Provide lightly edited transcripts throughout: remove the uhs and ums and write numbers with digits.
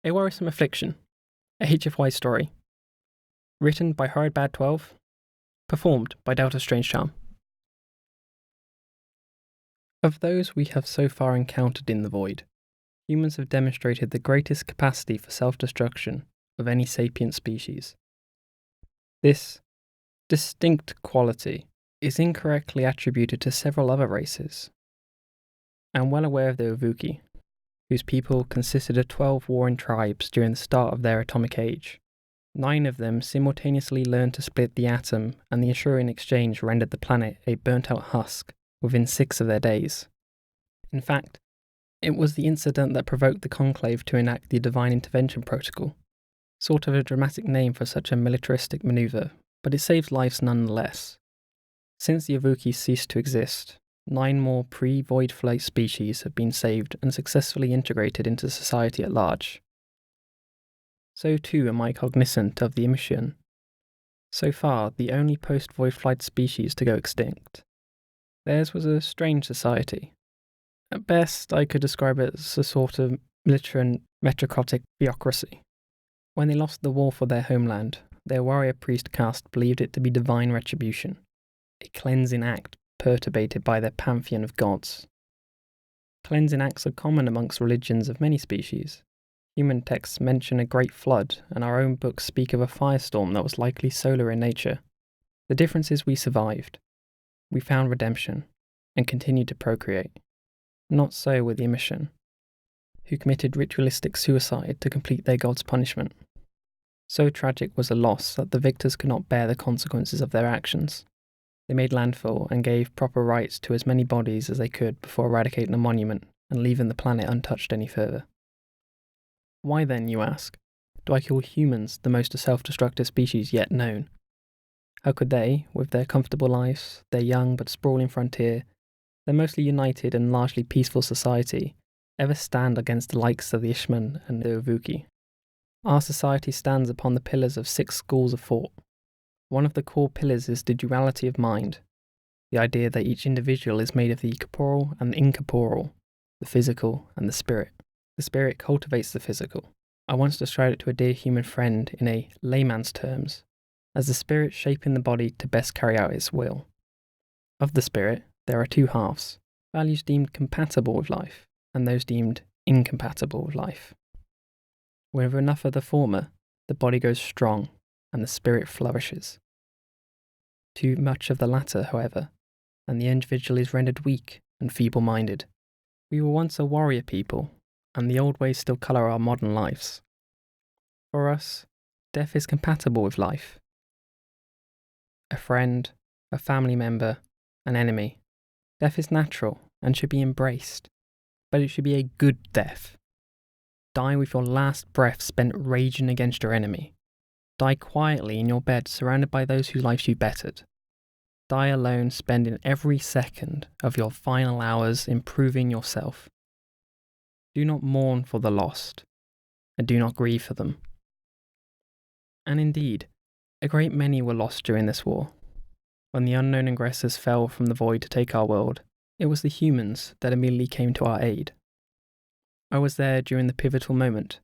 A Worrisome Affliction, a HFY story. Written by Bad12. Performed by Delta Strange Charm. Of those we have so far encountered in the void, humans have demonstrated the greatest capacity for self-destruction of any sapient species. This distinct quality is incorrectly attributed to several other races. I am well aware of the Ovuki, whose people consisted of 12 warring tribes during the start of their atomic age. 9 of them simultaneously learned to split the atom, and the ensuing exchange rendered the planet a burnt-out husk within 6 of their days. In fact, it was the incident that provoked the Conclave to enact the Divine Intervention Protocol. Sort of a dramatic name for such a militaristic manoeuvre, but it saved lives nonetheless. Since the Ovuki ceased to exist, 9 more pre-void flight species have been saved and successfully integrated into society at large. So too am I cognizant of the emission. So far, the only post-void flight species to go extinct. Theirs was a strange society. At best, I could describe it as a sort of military and metrocratic theocracy. When they lost the war for their homeland, their warrior priest caste believed it to be divine retribution, a cleansing act perturbated by their pantheon of gods. Cleansing acts are common amongst religions of many species. Human texts mention a great flood, and our own books speak of a firestorm that was likely solar in nature. The difference is we survived. We found redemption, and continued to procreate. Not so with the emission, who committed ritualistic suicide to complete their god's punishment. So tragic was the loss that the victors could not bear the consequences of their actions. They made landfall and gave proper rites to as many bodies as they could before eradicating the monument and leaving the planet untouched any further. Why then, you ask, do I call humans the most self-destructive species yet known? How could they, with their comfortable lives, their young but sprawling frontier, their mostly united and largely peaceful society, ever stand against the likes of the Ishman and the Ovuki? Our society stands upon the pillars of 6 schools of thought. One of the core pillars is the duality of mind, the idea that each individual is made of the corporeal and the incorporeal, the physical and the spirit. The spirit cultivates the physical. I once described it to a dear human friend in a layman's terms, as the spirit shaping the body to best carry out its will. Of the spirit, there are 2 halves, values deemed compatible with life, and those deemed incompatible with life. With enough of the former, the body grows strong, and the spirit flourishes. Too much of the latter, however, and the individual is rendered weak and feeble-minded. We were once a warrior people, and the old ways still colour our modern lives. For us, death is compatible with life. A friend, a family member, an enemy. Death is natural and should be embraced, but it should be a good death. Die with your last breath spent raging against your enemy. Die quietly in your bed surrounded by those whose lives you bettered. Die alone, spending every second of your final hours improving yourself. Do not mourn for the lost, and do not grieve for them. And indeed, a great many were lost during this war. When the unknown aggressors fell from the void to take our world, it was the humans that immediately came to our aid. I was there during the pivotal moment,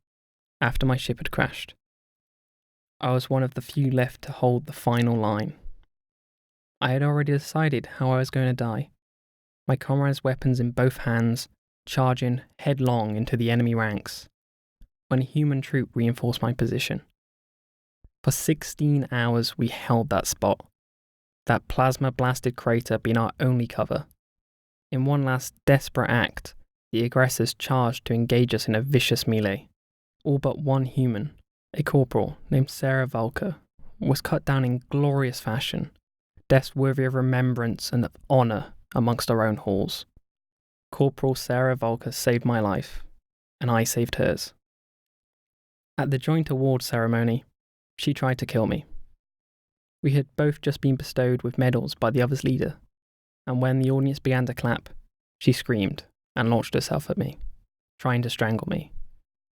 after my ship had crashed. I was one of the few left to hold the final line. I had already decided how I was going to die, my comrades' weapons in both hands, charging headlong into the enemy ranks, when a human troop reinforced my position. For 16 hours we held that spot, that plasma-blasted crater being our only cover. In one last desperate act, the aggressors charged to engage us in a vicious melee. All but one human, a corporal named Sarah Valka, was cut down in glorious fashion, deaths worthy of remembrance and of honour amongst our own halls. Corporal Sarah Valka saved my life, and I saved hers. At the joint award ceremony, she tried to kill me. We had both just been bestowed with medals by the other's leader, and when the audience began to clap, she screamed and launched herself at me, trying to strangle me.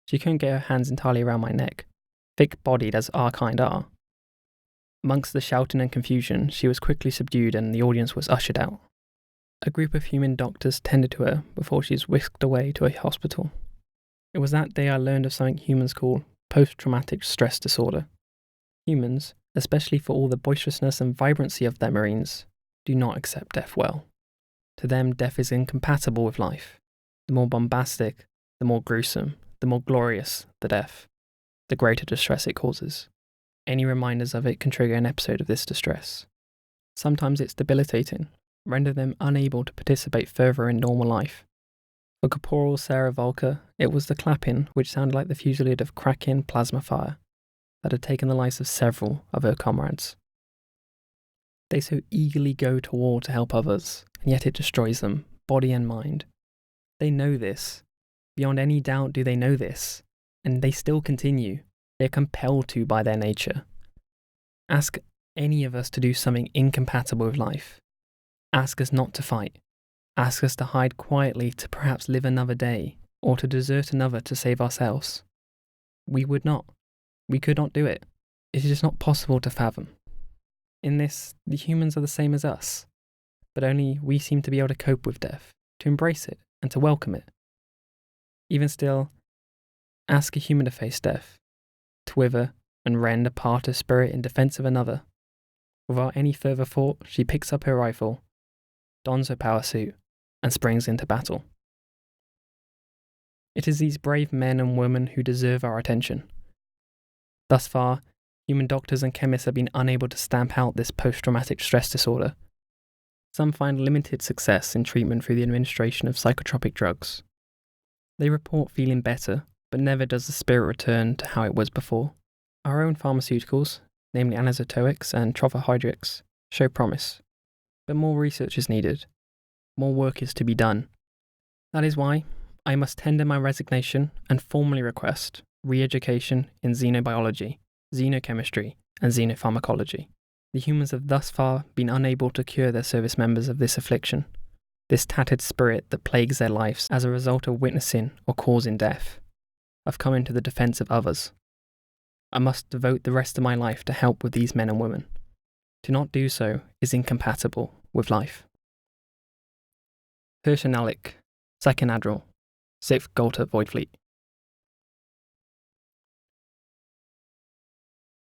She couldn't get her hands entirely around my neck, thick-bodied as our kind are. Amongst the shouting and confusion, she was quickly subdued and the audience was ushered out. A group of human doctors tended to her before she was whisked away to a hospital. It was that day I learned of something humans call post-traumatic stress disorder. Humans, especially for all the boisterousness and vibrancy of their marines, do not accept death well. To them, death is incompatible with life. The more bombastic, the more gruesome, the more glorious the death, the greater distress it causes. Any reminders of it can trigger an episode of this distress. Sometimes it's debilitating, render them unable to participate further in normal life. For Corporal Sarah Volker, it was the clapping which sounded like the fusillade of cracking plasma fire that had taken the lives of several of her comrades. They so eagerly go to war to help others, and yet it destroys them, body and mind. They know this. Beyond any doubt do they know this, and they still continue. They are compelled to by their nature. Ask any of us to do something incompatible with life. Ask us not to fight. Ask us to hide quietly to perhaps live another day, or to desert another to save ourselves. We would not. We could not do it. It is just not possible to fathom. In this, the humans are the same as us, but only we seem to be able to cope with death, to embrace it, and to welcome it. Even still, ask a human to face death, to wither and rend apart her spirit in defence of another. Without any further thought, she picks up her rifle, dons her power suit, and springs into battle. It is these brave men and women who deserve our attention. Thus far, human doctors and chemists have been unable to stamp out this post-traumatic stress disorder. Some find limited success in treatment through the administration of psychotropic drugs. They report feeling better, but never does the spirit return to how it was before. Our own pharmaceuticals, namely anisotropics and trophohydrics, show promise, but more research is needed. More work is to be done. That is why I must tender my resignation and formally request re-education in xenobiology, xenochemistry, and xenopharmacology. The humans have thus far been unable to cure their service members of this affliction, this tattered spirit that plagues their lives as a result of witnessing or causing death. I've come into the defence of others. I must devote the rest of my life to help with these men and women. To not do so is incompatible with life. Herschel Nalick, 2nd Admiral, 6th Gotha Void Fleet.